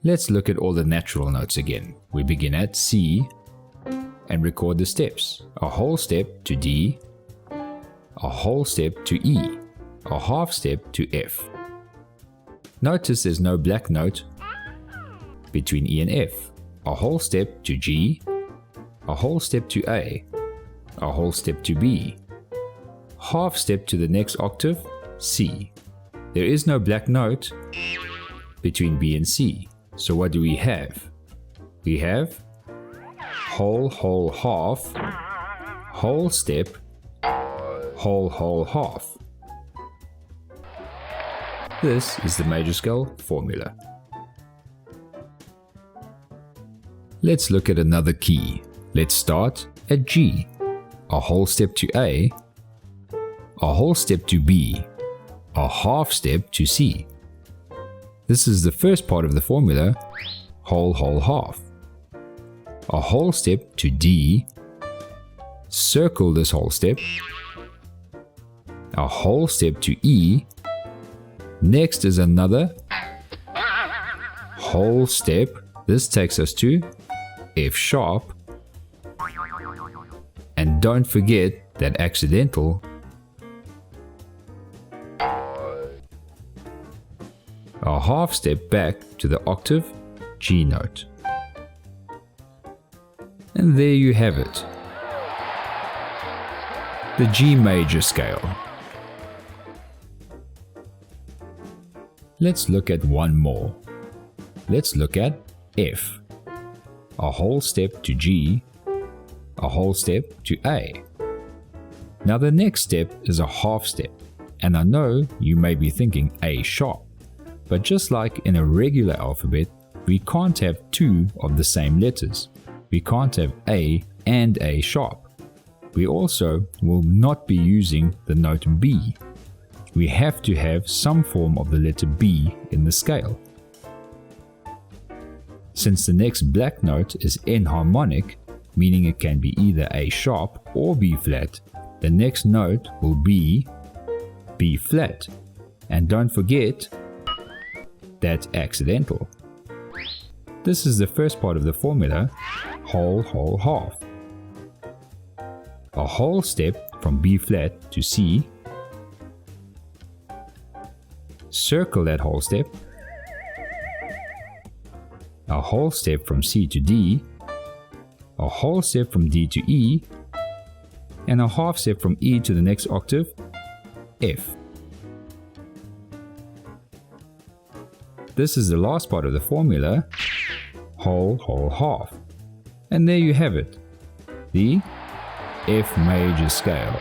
Let's look at all the natural notes again. We begin at C and record the steps. A whole step to D, a whole step to E, a half step to F. Notice there's no black note between E and F. A whole step to G, a whole step to A, a whole step to B, half step to the next octave, C. There is no black note between B and C. So what do we have? We have whole, whole, half, whole step, whole, whole, half. This is the major scale formula. Let's look at another key. Let's start at G. A whole step to A, a whole step to B, a half step to C. This is the first part of the formula, whole, whole, half. A whole step to D, circle this whole step, a whole step to E, next is another whole step, this takes us to F sharp, and don't forget that accidental, a half step back to the octave G note. And there you have it, the G major scale. Let's look at one more. Let's look at F. A whole step to G, a whole step to A. Now the next step is a half step, and I know you may be thinking A sharp, but just like in a regular alphabet, we can't have two of the same letters. We can't have A and A sharp. We also will not be using the note B. We have to have some form of the letter B in the scale. Since the next black note is enharmonic, meaning it can be either A sharp or B flat, the next note will be B flat. And don't forget, that's accidental. This is the first part of the formula, whole, whole, half. A whole step from B flat to C, circle that whole step, a whole step from C to D, a whole step from D to E, and a half step from E to the next octave, F. This is the last part of the formula, whole, whole, half. And there you have it, the F major scale.